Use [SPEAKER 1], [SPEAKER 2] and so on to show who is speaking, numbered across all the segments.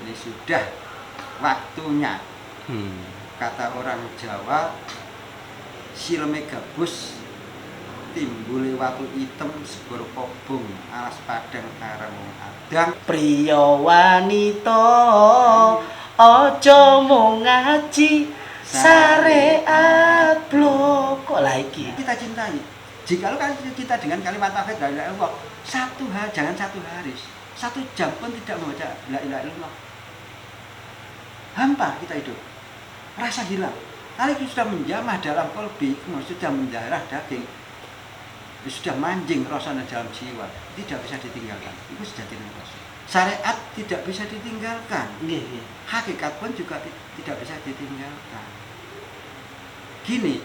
[SPEAKER 1] ini sudah waktunya. Kata orang Jawa, sileme gabus timbule watu item segoro kobong alas padang arang wong adang.
[SPEAKER 2] Priya wanita aja mung ngaji syariat blok kok lah iki.
[SPEAKER 1] Kita cintai. Jikalau kan kita dengan kalimat tauhid la ilaha illallah, jangan satu hari, 1 jam pun tidak membaca la ilaha illallah, hampa kita hidup, rasa hilang. Kalau itu sudah menjamah dalam kolbi, sudah mendarah daging, sudah manjing rasanya dalam jiwa, tidak bisa ditinggalkan. Itu sejatinya Rasul. Syariat tidak bisa ditinggalkan. Hakikat pun juga tidak bisa ditinggalkan. Gini,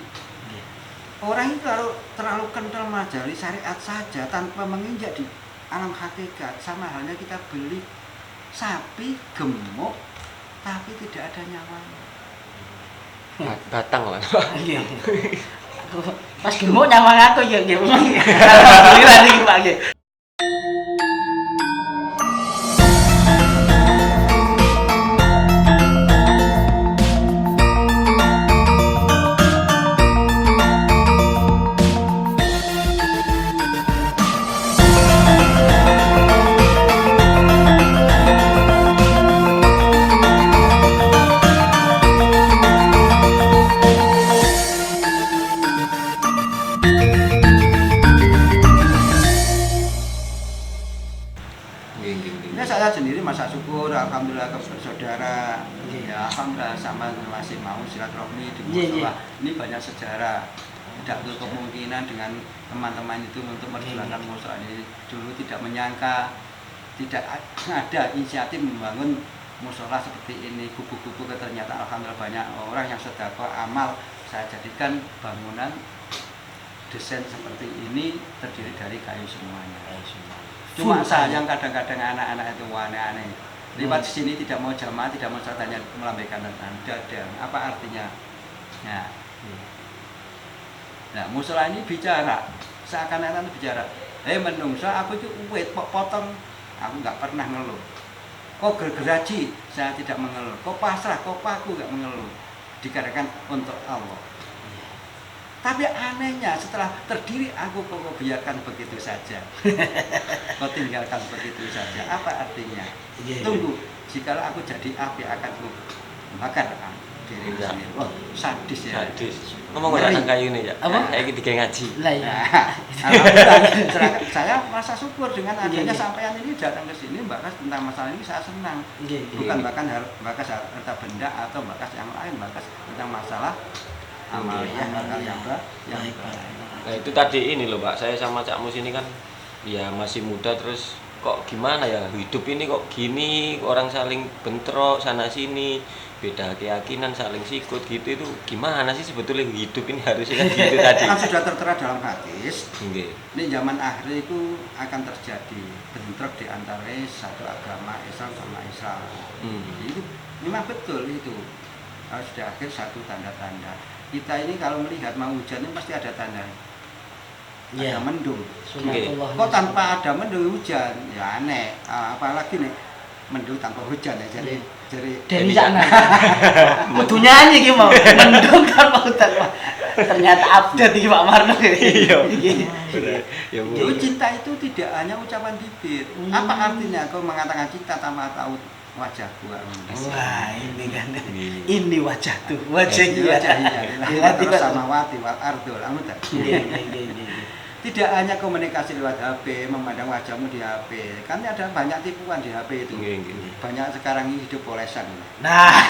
[SPEAKER 1] orang itu kalau terlalu kental mempelajari syariat saja tanpa menginjak di alam hakikat, sama halnya kita beli sapi gemuk tapi tidak ada nyawanya.
[SPEAKER 3] Batang lah.
[SPEAKER 2] Pas gemuk nyawang aku ya nggih. Alhamdulillah niki Pak nggih.
[SPEAKER 1] Ya saya sendiri masa syukur, alhamdulillah bersaudara, ya alhamdulillah sama masih mau silaturahmi di musola. Ini banyak sejarah. Tidak untuk kemungkinan dengan teman-teman itu untuk merjuangkan musola ini. Dulu tidak menyangka, tidak ada inisiatif membangun musola seperti ini. Kubu-kubu ternyata alhamdulillah banyak orang yang sedekah amal. Saya jadikan bangunan desain seperti ini terdiri dari kayu semuanya. Cuma sayang kadang-kadang anak-anak itu aneh-aneh. Lewat sini tidak mau jamaah, tidak mau tanya melambaikan tangan. Dadang, apa artinya? Nah, musola ini bicara, seakan-akan bicara. Menungso aku itu uwit potong, aku nggak pernah ngeluh. Kok gergaji, saya tidak mengeluh. Kok pasrah, kok paku nggak mengeluh. Dikarenakan untuk Allah. Tapi anehnya setelah terdiri aku kok biarkan begitu saja. Kau tinggalkan begitu saja. Apa artinya? Tunggu, jikalau aku jadi api akan ku bakar diri sendiri. Oh, sadis ya.
[SPEAKER 3] Sadis. Ngomong orang kayu ini ya.
[SPEAKER 2] Apa?
[SPEAKER 3] Kayak gitu ngaji.
[SPEAKER 2] Lah ya.
[SPEAKER 1] Alhamdulillah, saya merasa syukur dengan adanya sampean ini datang ke sini bahas tentang masalah ini saya senang. Bukan bahkan bahas harta benda atau bahas yang lain, bahas tentang masalah amaliyah yang baik.
[SPEAKER 3] Nah itu tadi ini loh Pak, saya sama Cak Mus ini kan ya masih muda terus kok gimana ya hidup ini kok gini, orang saling bentrok sana sini, beda keyakinan saling sikut gitu, itu gimana sih sebetulnya hidup ini harusnya kan gitu tadi.
[SPEAKER 1] Kan sudah tertera dalam hadis.
[SPEAKER 3] Ini
[SPEAKER 1] zaman akhir itu akan terjadi bentrok di antara satu agama Islam sama Islam. Itu memang betul itu. Kalau sudah akhir satu tanda-tanda. Kita ini kalau melihat mau hujan ini pasti ada tanda. Ada mendung. Kok tanpa ada mendung hujan? Ya aneh. Apalagi nih mendung tanpa hujan ya. Jadi
[SPEAKER 2] dari sana. Kudu nyanyi ki mau. Mendung tanpa hujan. Ternyata update iki Pak Marno.
[SPEAKER 3] Iya.
[SPEAKER 1] Ya, cinta itu tidak hanya ucapan bibir. Apa artinya kau mengatakan cinta tanpa tahu wajahku?
[SPEAKER 2] Wah, ini kan. Ini wajah tuh. Wajahnya.
[SPEAKER 1] Terus samawati wal ardul. Tidak hanya komunikasi lewat HP, memandang wajahmu di HP. Kan ada banyak tipuan di HP itu. Banyak sekarang ini hidup polesan.
[SPEAKER 2] Nah,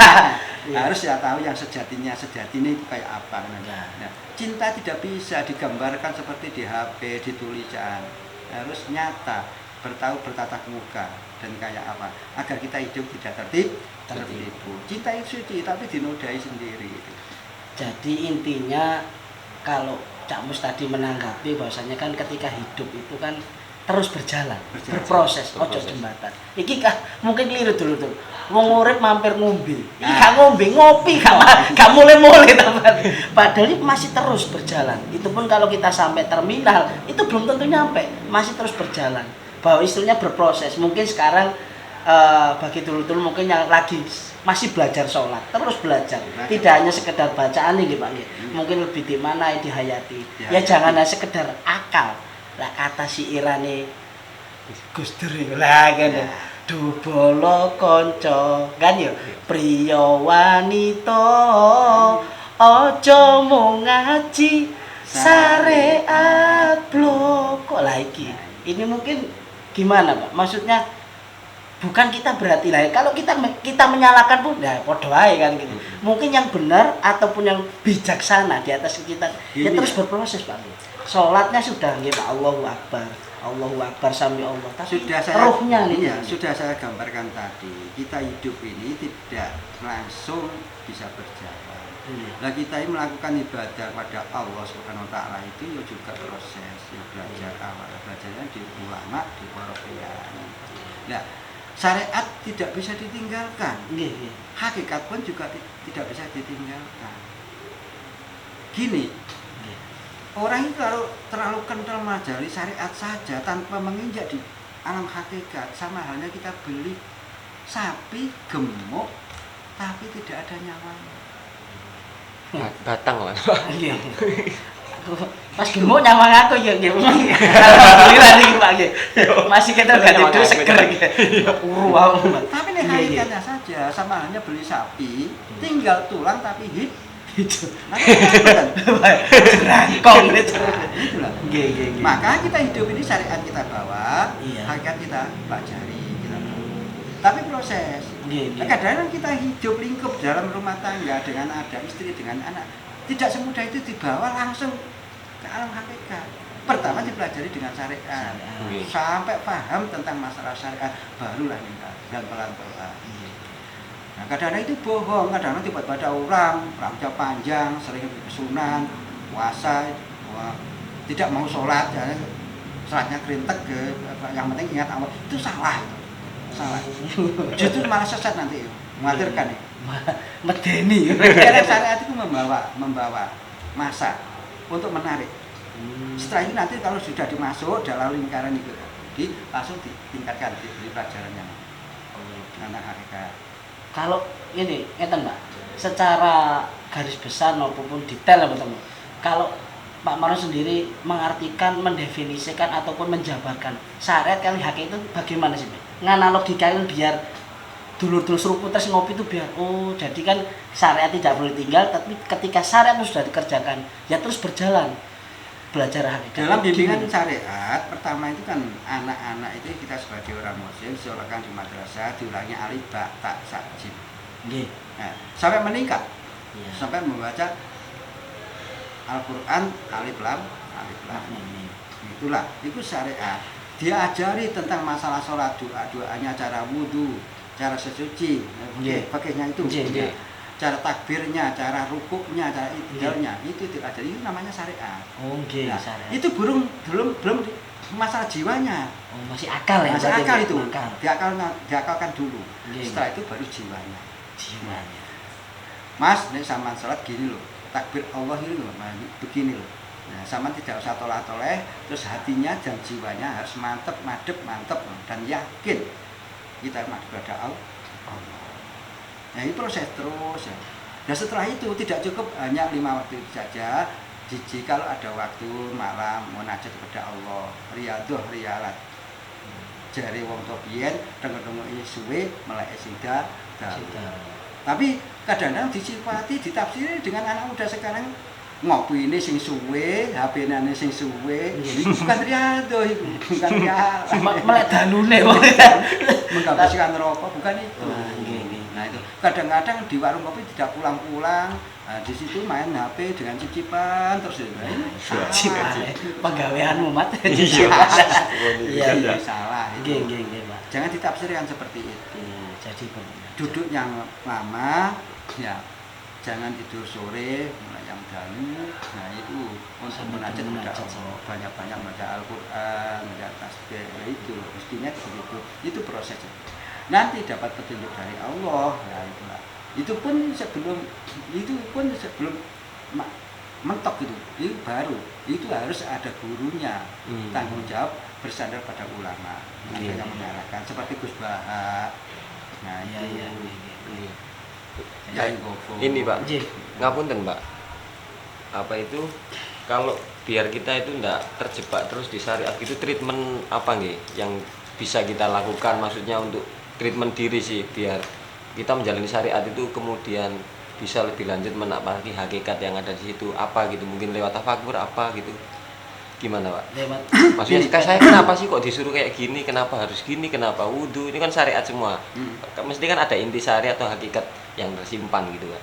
[SPEAKER 1] harus ya tahu yang sejati ini kayak apa. Nah, cinta tidak bisa digambarkan seperti di HP, di tulisan. Harus nyata, bertatap muka dan kayak apa. Agar kita hidup tidak tertipu. Cinta itu suci, tapi dinodai sendiri.
[SPEAKER 2] Jadi intinya kalau Cak Mus tadi menanggapi bahwasanya kan ketika hidup itu kan terus berjalan. Berproses, ojo jembatan. Iki kah mungkin keliru dulu tuh. Wong urip mampir ngombe. Iki gak ngombe, ngopi gak mulai-mulai teman. Padahal ini masih terus berjalan. Itu pun kalau kita sampai terminal, itu belum tentu nyampe, masih terus berjalan. Bahwa istilahnya berproses. Mungkin sekarang bagi dulur-dulur mungkin yang lagi masih belajar sholat, terus belajar, tidak hanya sekedar bacaan ini Pak nggih. Mungkin lebih di mana dihayati. Ya jangan hanya sekedar akal. Lah kata syairane Gus Dur iku lah kan. Dubala kanca kan ya priya wanita aja mung ngaji syariat blok kok lah iki. Ini mungkin gimana Pak? Maksudnya bukan kita berarti lah kalau kita menyalahkan pun ya podo ae kan gitu. Mungkin yang benar ataupun yang bijaksana di atas kita ya terus berproses Pak. Salatnya sudah nggih Pak, Allahu Akbar. Allahu Akbar sami Allah. Tapi
[SPEAKER 1] sudah saya
[SPEAKER 2] rohnya nih
[SPEAKER 1] ya, sudah saya gambarkan tadi. Kita hidup ini tidak langsung bisa berjalan. Nah kita ini melakukan ibadah pada Allah Subhanahu wa taala itu ya juga proses ya belajar awal belajarnya di ulama di para kiai. Nah, syariat tidak bisa ditinggalkan. Hakikat pun juga tidak bisa ditinggalkan. Gini, orang itu kalau terlalu kental mempelajari syariat saja tanpa menginjak di alam hakikat, sama halnya kita beli sapi gemuk tapi tidak ada nyawanya.
[SPEAKER 3] Batang lah.
[SPEAKER 2] Pas gemuk nyawang aku ya nggih. Alhamdulillah niki Pak nggih. Masih kita ganti dulu seger nggih. Uru wae.
[SPEAKER 1] Tapi nek hakikatnya saja sama halnya beli sapi, tinggal tulang tapi itu. Rangkong itu. Itulah. Nggih. Maka kita hidup ini syariat kita bawa, hakikat kita pelajari, kita bawa. Tapi proses. Kadang-kadang kita hidup lingkup dalam rumah tangga dengan ada istri dengan anak. Tidak semudah itu dibawa langsung ke alam hakikat. Pertama dipelajari dengan syariat. Sampai paham tentang masalah syariat barulah nikah dan pelan-pelan. Nah, kadang-kadang itu bohong, kadang-kadang tiba-tiba ada orang rambutnya panjang, sering kesunan, puasa, tidak mau sholat, ya, sholatnya kerintek, yang penting ingat Allah, itu salah. Justru malah sesat nanti, mengkhawatirkan ya.
[SPEAKER 2] Medeni.
[SPEAKER 1] Karena syariat itu membawa masa untuk menarik. Setelah ini nanti kalau sudah dimasuk dalam lingkaran itu, langsung ditingkatkan di pelajaran yang anak hakikat.
[SPEAKER 2] Kalau ini, ngeten Mbak, secara garis besar maupun detail teman-teman. Kalau Pak Maron sendiri mengartikan, mendefinisikan ataupun menjabarkan syariat kali hakikat itu bagaimana sih Mbak? Nganalogikain biar dulur-dulur seruput terus ngopi itu biar jadi kan syariat tidak boleh tinggal, tapi ketika syariat itu sudah dikerjakan ya terus berjalan belajar hakikat.
[SPEAKER 1] Dalam bimbingan syariat pertama itu kan anak-anak itu kita sebagai orang muslim disekolahkan di madrasah diulangi alif ba ta sa jim. Nah, sampai meningkat. Sampai membaca Al-Qur'an alif lam. Itulah itu syariat. Diajari tentang masalah sholat, doanya, cara wudhu, cara sesuci, pakainya itu. Cara takbirnya, cara rukuknya, cara itidalnya, itu diajari, itu namanya syariat. Nah, syariat. Itu belum masalah jiwanya.
[SPEAKER 2] Masih akal ya.
[SPEAKER 1] Masih akal itu. Diakalkan dulu. Setelah itu baru jiwanya. Mas, ini sama sholat gini loh. Takbir Allah ini loh, begini loh. Nah, sama tidak usah toleh-toleh, terus hatinya dan jiwanya harus mantep, dan yakin kita kepada Allah. Nah, ini proses terus ya. Dan setelah itu tidak cukup hanya 5 waktu itu saja. Kalau ada waktu malam munajat kepada Allah, riyalat. Jari wong tobiyen dengar-dengar ini suwe melek sida. Tapi kadang-kadang disifati, ditafsiri dengan anak muda sekarang ngopi ini sing suwe, HP-ne sing suwe. Ini bukan riyadhah itu, bukan riyadhah.
[SPEAKER 2] Melek dalune
[SPEAKER 1] menghabiskan rokok, bukan itu. Nah itu kadang-kadang di warung kopi tidak pulang-pulang, di situ main HP dengan cicipan terus itu.
[SPEAKER 2] Penggaweanmu mat.
[SPEAKER 1] Iya salah.
[SPEAKER 2] Nggih, Pak.
[SPEAKER 1] Jangan ditafsirkan seperti itu.
[SPEAKER 2] Jadi
[SPEAKER 1] duduk yang lama ya. Jangan tidur sore, mulai jam dalu. Nah itu untuk munajat kepada Allah, banyak-banyak baca Al-Qur'an, baca tasbih, itu mestinya begitu. Itu prosesnya. Nanti dapat petunjuk dari Allah, ya itulah. Itu pun sebelum mentok itu baru. Itu harus ada gurunya, tanggung jawab bersandar pada ulama. Ada
[SPEAKER 2] Iya.
[SPEAKER 1] yang mengarahkan seperti Gus Baha. Nah,
[SPEAKER 2] Iya,
[SPEAKER 1] itu.
[SPEAKER 2] iya.
[SPEAKER 1] Ya, Govo.
[SPEAKER 3] Ini Pak,
[SPEAKER 2] Nggih.
[SPEAKER 3] ngapunten Pak. Apa itu kalau biar kita itu ndak terjebak terus di syariat itu treatment apa nggih yang bisa kita lakukan, maksudnya untuk treatment diri sih biar kita menjalani syariat itu kemudian bisa lebih lanjut menapaki hakikat yang ada di situ, apa gitu, mungkin lewat tafakur apa gitu, gimana Pak?
[SPEAKER 2] Lewat
[SPEAKER 3] Maksudnya saya kenapa sih kok disuruh kayak gini, kenapa harus gini, kenapa wudhu, ini kan syariat semua. Mesti kan ada inti syariat atau hakikat yang tersimpan gitu kan,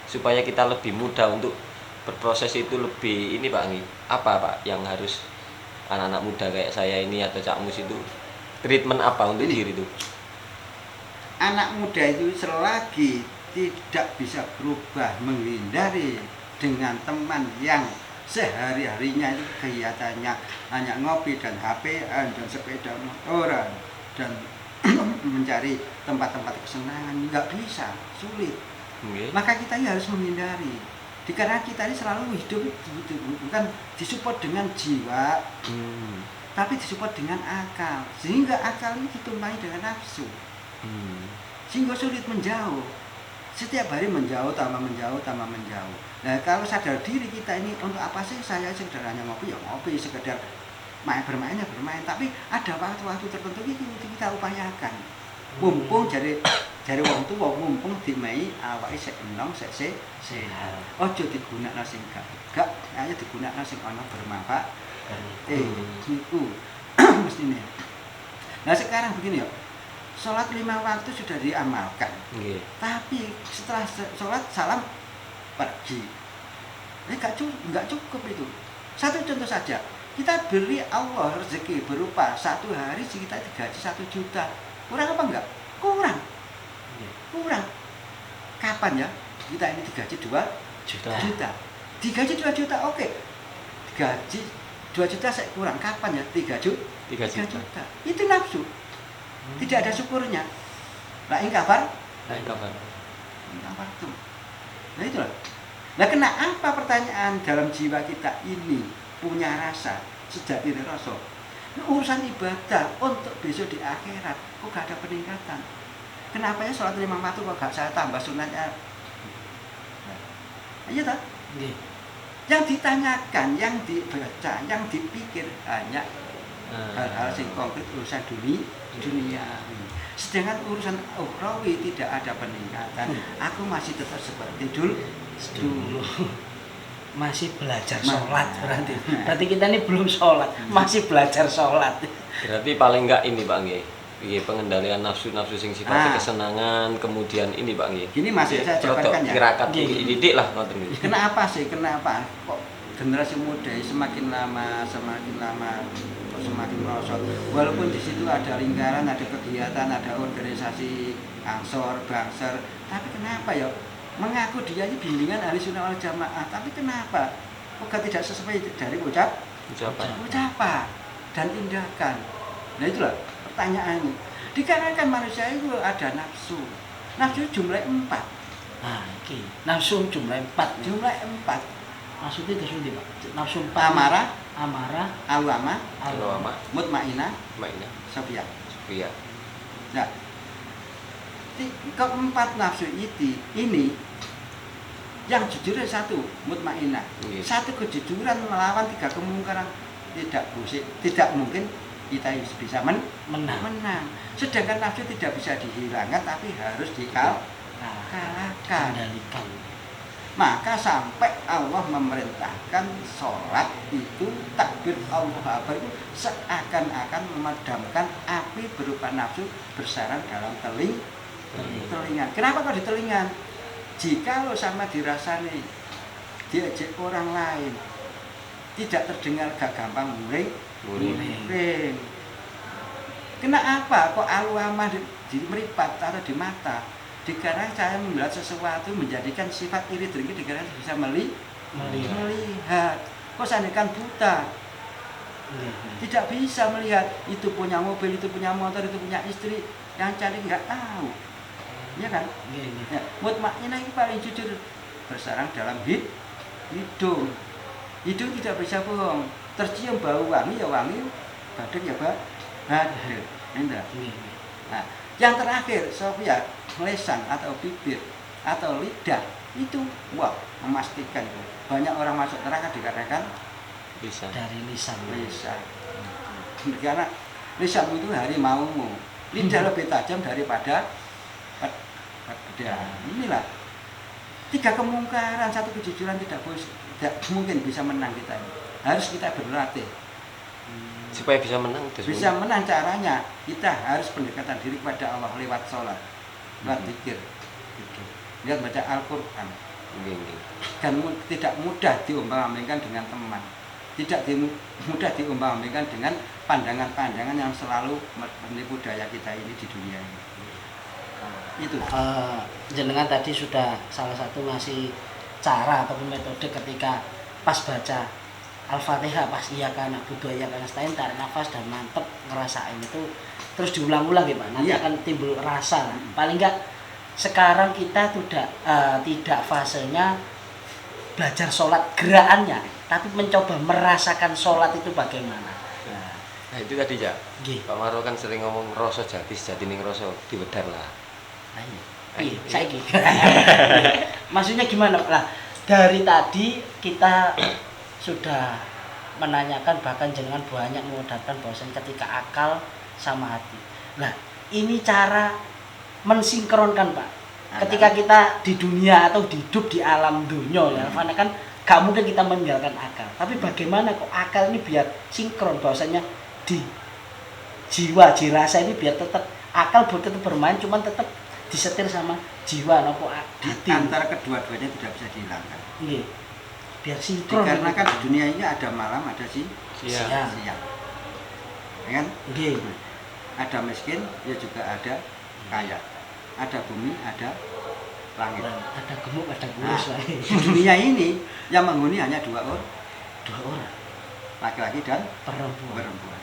[SPEAKER 3] supaya kita lebih mudah untuk berproses itu lebih ini Pak, apa Pak yang harus anak-anak muda kayak saya ini atau Cak Mus itu treatment apa untuk diri itu?
[SPEAKER 1] Anak muda itu selagi tidak bisa berubah menghindari dengan teman yang sehari-harinya itu kegiatannya hanya ngopi dan HP-an dan sepeda motoran dan mencari tempat-tempat kesenangan, nggak bisa, sulit.
[SPEAKER 3] Nggih.
[SPEAKER 1] Maka kita ini harus menghindari. Karena kita ini selalu hidup bukan disupport dengan jiwa, tapi disupport dengan akal. Sehingga akal ini ditumpangi dengan nafsu. Sehingga sulit menjauh. Setiap hari menjauh, tambah menjauh, tambah menjauh. Nah, kalau sadar diri kita ini untuk apa sih saya sekedar hanya ngopi, ya ngopi, sekedar bermain ya bermain, tapi ada waktu-waktu tertentu itu kita upayakan. Mumpung dari wong tuwa mumpung dimai awake sik enom sik sehat. Aja digunakno sing gak, ayo digunakno sing ana bermanfaat. Niku mestine. Nah, sekarang begini ya. Sholat 5 waktu sudah diamalkan. Tapi setelah sholat salam pergi. Ini enggak cukup itu. Satu contoh saja. Kita beri Allah rezeki berupa satu hari kita digaji 1 juta. Kurang apa enggak? Kurang. Kapan ya kita ini digaji 2 juta? Digaji 2 juta, oke. Digaji 2 juta saya kurang. Kapan ya? 3 juta. Itu nafsu. Tidak ada syukurnya. Lain kabar tuh. Nah itulah. Nah, kenapa pertanyaan dalam jiwa kita ini punya rasa sejati rasa? Nah, urusan ibadah untuk besok di akhirat kok gak ada peningkatan? Kenapa ya sholat 5 waktu kok gak saya tambah sunatnya? Iya tak? Yang ditanyakan, yang dibaca, yang dipikir hanya hal-hal yang konkret urusan dunia. Sedangkan urusan ukhrawi tidak ada peningkatan. Aku masih tetap seperti dulu.
[SPEAKER 2] Masih belajar sholat berarti. Berarti kita ini belum sholat, masih belajar sholat.
[SPEAKER 3] Berarti paling enggak ini Pak nggih. Pengendalian nafsu-nafsu sing sifatnya kesenangan, kemudian ini Pak nggih.
[SPEAKER 1] Gini masih saya jabarkan ya.
[SPEAKER 3] Gerakan didik lah ngoten niku.
[SPEAKER 1] Kenapa kok generasi muda semakin lama semakin merosot. Walaupun di situ ada lingkaran, ada kegiatan, ada organisasi ansor, bangser, tapi kenapa ya mengaku dia ini bimbingan ahli sunnah wal jamaah, tapi kenapa kok tidak sesuai dari ucapan dan tindakan? Nah itulah pertanyaannya. Dikarenakan manusia itu ada nafsu jumlah 4.
[SPEAKER 2] Nah, iki nafsu jumlah 4.
[SPEAKER 1] Jumlah 4.
[SPEAKER 2] Maksudnya itu sudah Pak. Nafsu 4. Amarah,
[SPEAKER 1] alwama, mutmainah, sofia. Nah, keempat nafsu ini yang jujur satu, mutmainah. Satu kejujuran melawan 3 kemungkaran tidak mungkin kita bisa menang. Sedangkan nafsu tidak bisa dihilangkan tapi harus dikalahkan.
[SPEAKER 2] Kendalikan.
[SPEAKER 1] Maka sampai Allah memerintahkan sholat itu takbir Allahu Akbar itu seakan-akan memadamkan api berupa nafsu bersarang dalam telinga. Kenapa kok di telinga? Jika sama dirasani diajak orang lain tidak terdengar gak gampang muring. Kenapa kok alwamah di meripat atau di mata? Dikarenakan saya melihat sesuatu menjadikan sifat iri dengki dikarenakan bisa melihat. Kok sandikan buta? Tidak bisa melihat, itu punya mobil, itu punya motor, itu punya istri, yang cari nggak tahu. Iya kan? Ya, mutmainah ini paling jujur bersarang dalam hidung. Hidung tidak bisa bohong. Tercium bau wangi ya wangi, badek ya Pak hadir. Indah.
[SPEAKER 2] Nggih.
[SPEAKER 1] Nah, yang terakhir Sofia, lesan atau bibir atau lidah itu wah memastikan banyak orang masuk neraka dikarenakan
[SPEAKER 3] Bisa.
[SPEAKER 2] Dari lisan.
[SPEAKER 1] lisan. Karena lisan itu harimaumu, lidah lebih tajam daripada pedang. Inilah 3 kemungkaran, 1 kejujuran tidak mungkin bisa menang kita ini. Harus kita berlatih.
[SPEAKER 3] Supaya bisa menang terus.
[SPEAKER 1] Bisa menang caranya kita harus pendekatan diri kepada Allah lewat sholat, lewat zikir, lihat baca Al-Quran.
[SPEAKER 3] Nggih, nggih.
[SPEAKER 1] Dan tidak mudah diumpamakan dengan teman, tidak mudah diumpamakan dengan pandangan-pandangan yang selalu menipu daya kita ini di dunia ini. Itu
[SPEAKER 2] Jenengan tadi sudah salah satu ngasih cara ataupun metode ketika pas baca Al-Fatihah, pas iya kana budu iya kana stain, tarik nafas dan mantep ngerasain itu terus diulang-ulang ya Pak. Nanti
[SPEAKER 1] Iya.
[SPEAKER 2] akan timbul rasa. Paling enggak sekarang kita tidak fasenya belajar sholat gerakannya, tapi mencoba merasakan sholat itu bagaimana.
[SPEAKER 3] Nah, itu tadi ya.
[SPEAKER 2] Nggih.
[SPEAKER 3] Pak Marwo kan sering ngomong rasa jati sejati ning rasa diwedar lah.
[SPEAKER 2] Iya, saiki. Maksudnya gimana? Lah, dari tadi kita sudah menanyakan, bahkan jenengan banyak mengudarkan bahwasanya ketika akal sama hati. Nah, ini cara mensinkronkan Pak. Ketika kita di dunia atau hidup di alam dunia ya, karena kan gak mungkin kita meninggalkan akal. Tapi bagaimana kok akal ini biar sinkron, bahwasanya di jiwa, dirasa ini biar tetap akal tetap bermain, cuman tetap disetir sama jiwa nopo
[SPEAKER 1] di
[SPEAKER 2] hati.
[SPEAKER 1] antara kedua-duanya tidak bisa dihilangkan.
[SPEAKER 2] Nggih. Biar sinkron.
[SPEAKER 1] Dikarenakan di dunia ini ada malam, ada
[SPEAKER 3] Siang.
[SPEAKER 1] siang. Ya kan?
[SPEAKER 2] Nggih.
[SPEAKER 1] Ada miskin, ya juga ada kaya. Ada bumi, ada langit.
[SPEAKER 2] Ada gemuk, ada
[SPEAKER 1] Nah,
[SPEAKER 2] kurus lah.
[SPEAKER 1] di dunia ini yang menghuni hanya 2 orang,
[SPEAKER 2] Dua orang
[SPEAKER 1] laki-laki dan
[SPEAKER 2] perempuan.
[SPEAKER 1] perempuan.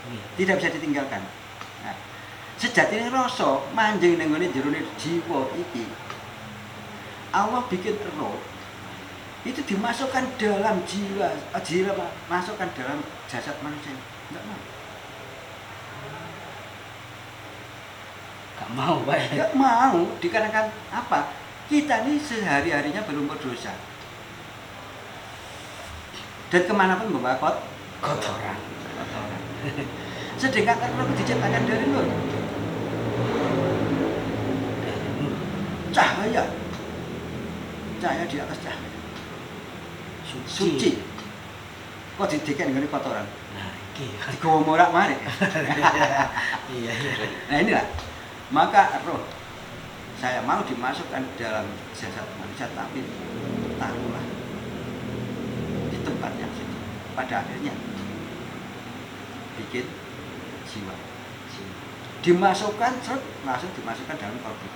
[SPEAKER 2] Nggih.
[SPEAKER 1] Tidak bisa ditinggalkan. Nah, sejatine rasa manjing ning ngene jerone jiwa iki. Allah bikin roh itu dimasukkan dalam jiwa, masukkan dalam jasad manusia. Enggak mau.
[SPEAKER 2] Gak mau Pak.
[SPEAKER 1] Enggak mau, dikarenakan apa? Kita ini sehari-harinya berlumpur dosa. Dan kemanapun membawa
[SPEAKER 2] Kotoran.
[SPEAKER 1] Sedangkan roh diciptakan dari nur. Cahaya. Cahaya di atas cahaya. Suci. Kok didiken ngene kotoran?
[SPEAKER 2] Nah, iki.
[SPEAKER 1] Digawa morak-marik.
[SPEAKER 2] Iya, iya.
[SPEAKER 1] Nah inilah. Maka roh saya mau dimasukkan dalam jasad manusia, tapi taruhlah di tempat yang suci. Pada akhirnya bikin jiwa. Dimasukkan, langsung dimasukkan dalam kalbu.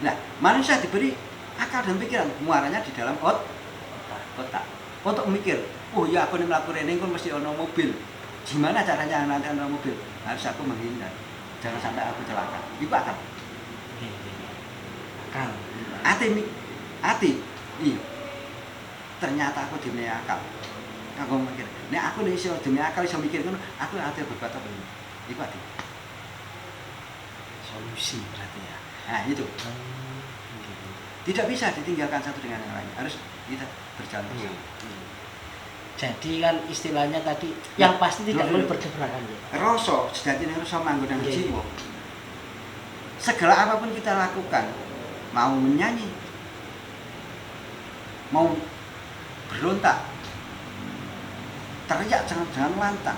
[SPEAKER 1] Nah, manusia diberi akal dan pikiran, muaranya di dalam otak. Untuk mikir, oh ya aku ini melakukan ini, aku mesti ono mobil. Gimana caranya nanti ono mobil? Harus aku menghindar. Jangan sampai aku celaka. Itu akal.
[SPEAKER 2] Akal.
[SPEAKER 1] Hati. Iya. Ternyata aku demi akal. Aku mikir, nek aku nek iso demi akal iso mikir ngono, aku ati berbuat apa ini? Iku hati.
[SPEAKER 2] Solusi berarti ya.
[SPEAKER 1] Nah, itu. Tidak bisa ditinggalkan satu dengan yang lain. Harus kita berjalan bersama.
[SPEAKER 2] Jadi kan istilahnya tadi yang pasti tidak boleh bergebrakan ya.
[SPEAKER 1] Rasa sejatinya rasa manggon nang
[SPEAKER 2] Nggih.
[SPEAKER 1] jiwa. Segala apapun kita lakukan, mau menyanyi, mau berontak, teriak jangan lantang,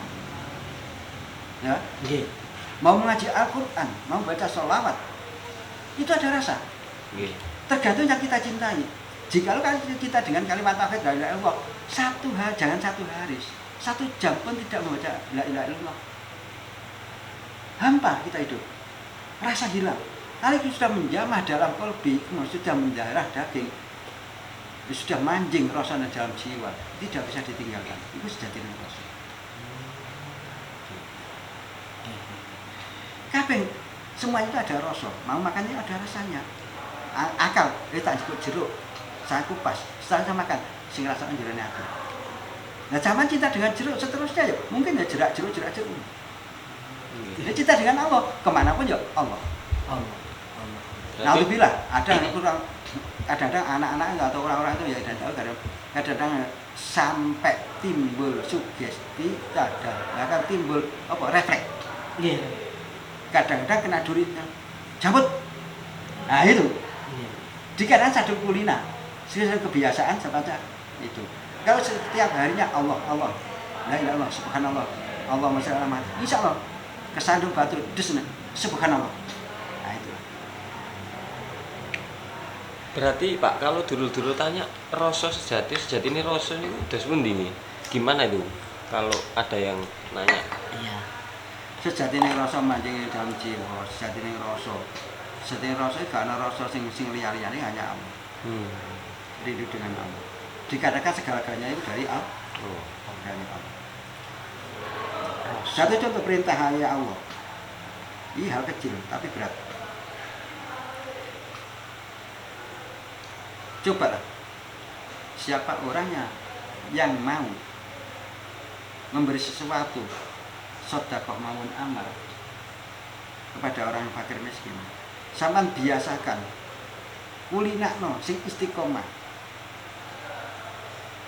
[SPEAKER 1] ya,
[SPEAKER 2] Nggih.
[SPEAKER 1] mau mengaji Al-Quran, mau baca sholawat, itu ada rasa.
[SPEAKER 3] Nggih.
[SPEAKER 1] Tergantung yang kita cintai. Jika kita dengan kalimat tauhid la ilaha illallah, jangan 1 hari, 1 jam pun tidak membaca la ilaha illallah, hampa kita hidup, rasa hilang. Kalau itu sudah menjamah dalam kolbi, sudah mendarah daging, sudah manjing rasanya dalam jiwa, tidak bisa ditinggalkan. Itu sejatinya rasa. Kabeh semua itu ada rasa, mau makannya ada rasanya. Akal, tak cukup jeruk, saya kupas, setelah saya makan, sing rasane jerone ati. Nah, zaman cinta dengan jeruk seterusnya ya mungkin ya jerak jeruk. Jadi cinta dengan Allah, kemanapun ya Allah. Alhamdulillah, ada kurang kadang-kadang anak-anak atau orang-orang itu ya kadang-kadang sampai timbul sugesti, kadang-kadang timbul refleks.
[SPEAKER 2] Iya.
[SPEAKER 1] Kadang-kadang kena duri jambut. Nah itu. Dikarenakan satu kulina, sesuai kebiasaan sebaca itu. Kalau setiap harinya Allah, la ilaha illallah, subhanallah, Allahumma sholli ala Muhammad, insyaallah kesandung batu desna, subhanallah. Nah itu.
[SPEAKER 3] Berarti Pak, kalau dulu tanya rasa sejati ini rasa ini udah pundi nih? Gimana itu? Kalau ada yang nanya.
[SPEAKER 2] Iya.
[SPEAKER 1] Sejatine rasa manjing dalam jiwa, sejatine rasa itu gak ada rasa sing liya-liyane hanya Allah. Rindu dengan Allah. Dikatakan segala-galanya itu dari Allah. Dari Allah. Satu contoh perintah Allah. Ini hal kecil tapi berat. Cobalah. Siapa orangnya yang mau memberi sesuatu sedekah maupun amal kepada orang yang fakir miskin. Sampeyan biasakan kulinakno sing istiqomah.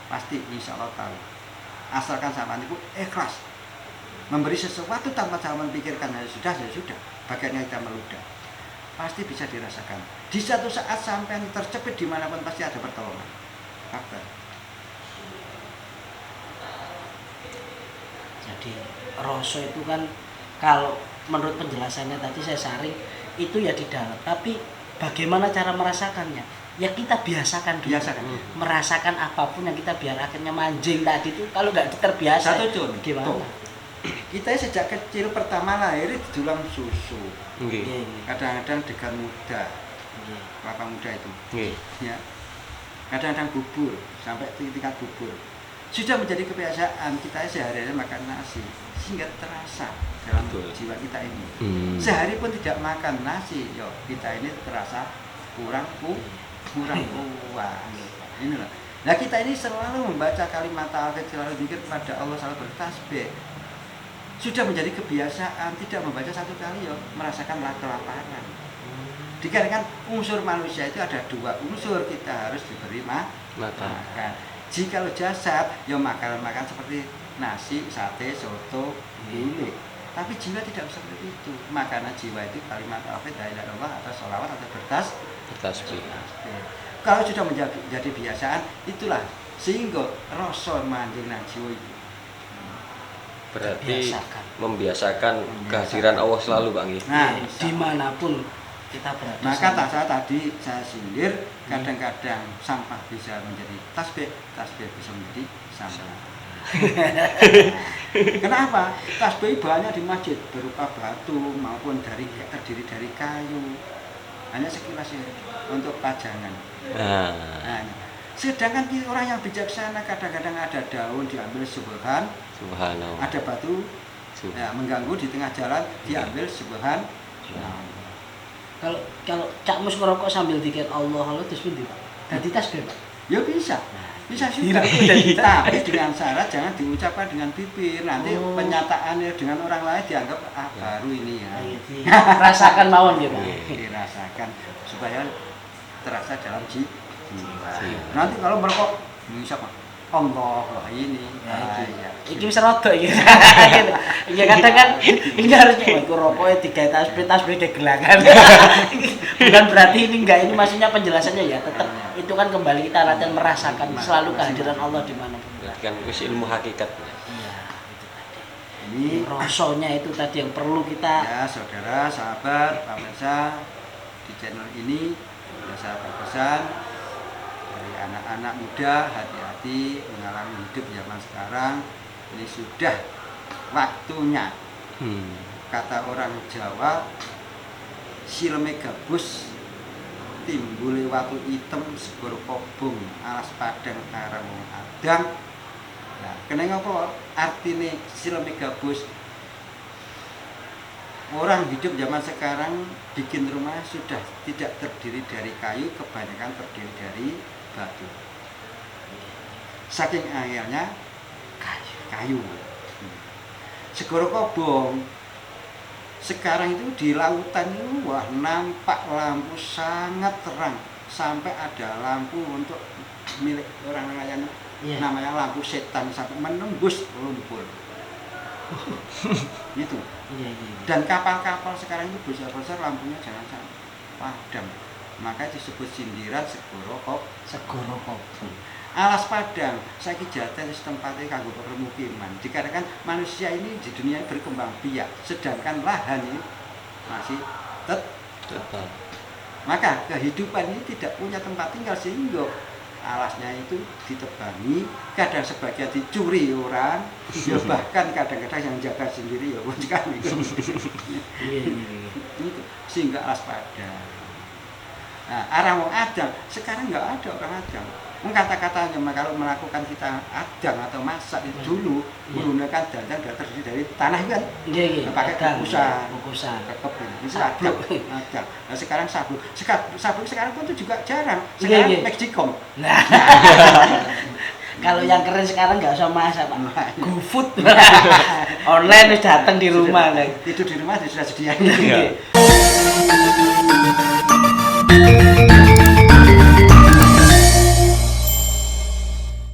[SPEAKER 1] Pasti insyaallah tahu. Asalkan sampeyan itu ikhlas memberi sesuatu tanpa sampeyan pikirkan ya sudah. Bagiannya kita meludah. Pasti bisa dirasakan. Di satu saat sampeyan tercepit dimanapun pasti ada pertolongan. Fakta.
[SPEAKER 2] Jadi rasa itu kan kalau menurut penjelasannya tadi saya saring itu ya di dalam, tapi bagaimana cara merasakannya? Ya kita biasakan dulu. Merasakan apapun yang kita biar akhirnya manjing tadi itu kalau nggak terbiasa.
[SPEAKER 1] Satu contoh.
[SPEAKER 2] Gimana?
[SPEAKER 1] Kita sejak kecil pertama lahir dijulang susu.
[SPEAKER 3] Nggih.
[SPEAKER 1] Kadang-kadang degan muda. Kelapa muda itu.
[SPEAKER 3] Nggih.
[SPEAKER 1] Ya. Kadang-kadang bubur sampai tingkat bubur. Sudah menjadi kebiasaan kita sehari-hari makan nasi sehingga terasa dalam jiwa kita ini. Sehari pun tidak makan nasi, yo kita ini terasa kurang kuat. Inilah. Nah kita ini selalu membaca kalimat tauhid, selalu zikir kepada Allah, selalu bertasbih. Sudah menjadi kebiasaan tidak membaca satu kali yo merasakan kelaparan. Dikarenakan unsur manusia itu ada dua unsur kita harus diberi makan. Jika jasad, ya makanan-makanan seperti nasi, sate, soto, gulai. Tapi jiwa tidak seperti itu. Makanan jiwa itu kalimat tauhid, la ilaha illallah atau sholawat atau bertasbih. Kalau sudah menjadi biasaan, itulah sehingga rasa manjing nang jiwa itu.
[SPEAKER 3] Berarti membiasakan kehadiran Allah selalu, Pak nggih.
[SPEAKER 1] Nah,
[SPEAKER 2] dimanapun kita berada.
[SPEAKER 1] Maka tadi saya sindir, kadang-kadang sampah bisa menjadi tasbih bisa menjadi sampah. Kenapa? Tasbih banyak di masjid berupa batu maupun terdiri dari kayu. Hanya sekilas ya untuk pajangan. Nah, sedangkan orang yang bijaksana kadang-kadang ada daun diambil subhanallah. Ada batu mengganggu di tengah jalan diambil subhanallah.
[SPEAKER 2] Kalau Cak Mus ngerokok sambil dikir Allah terus pundi Pak? Dadi tasbih Pak?
[SPEAKER 1] Ya bisa. Bisa juga. Tapi dengan syarat jangan diucapkan dengan bibir. Nanti penyataannya dengan orang lain dianggap baru ini ya.
[SPEAKER 2] Rasakan mawon ya Pak.
[SPEAKER 1] Dirasakan supaya terasa dalam jiwa. Nanti kalau merokok bisa Pak. Allah ini.
[SPEAKER 2] Iki wis rada iki. Ya kadang kan ini harusnya iku rokoknya digawe tasbih degelangan. Bukan berarti ini enggak, ini maksudnya penjelasannya ya tetap itu kan kembali kita latihan merasakan selalu kehadiran Allah di mana pun.
[SPEAKER 3] Kan wis ilmu hakikat.
[SPEAKER 2] Iya, itu tadi. Ini rasanya itu tadi yang perlu kita.
[SPEAKER 1] Ya, saudara, sahabat, pemirsa di channel ini sudah saya berpesan dari anak-anak muda, hati-hati mengalami hidup zaman sekarang. Ini sudah waktunya. Kata orang Jawa, sileme gabus timbule watu item segoro kobong alas padang arang wong adang. Nah, kenapa apa artine sileme gabus? Orang hidup zaman sekarang bikin rumah sudah tidak terdiri dari kayu, kebanyakan terdiri dari batu. saking angelnya kayu. Segoro Kobong sekarang itu di lautan itu wah nampak lampu sangat terang, sampai ada lampu untuk milik orang nelayan namanya lampu setan sampai menembus lumpur. Gitu. Dan kapal-kapal sekarang itu besar-besar lampunya jangan sampai padam. Makanya disebut sindiran Segoro Kobong. Alas Padang saiki jatah tempatnya kanggo permukiman. Dikarenakan manusia ini di dunia berkembang biak, sedangkan lahan ini masih tetap. Maka kehidupan ini tidak punya tempat tinggal sehingga alasnya itu ditebangi, kadang sebagian dicuri orang, ya bahkan kadang-kadang yang jaga sendiri ya bukan itu. Sehingga Alas Padang. Nah, arah wong Adang sekarang nggak ada orang Adang. Kata-katanya kalau melakukan kita adang atau masak itu dulu menggunakan dandang dan terdiri dari tanah kan, pakai kukusan, kekep itu adang. Nah, sekarang sabun sekarang pun itu juga jarang. Sekarang Mexikom. Nah,
[SPEAKER 2] kalau yang keren sekarang nggak usah masak, Pak. GoFood. Online sudah datang di rumah.
[SPEAKER 1] Tidur di rumah sudah sediain.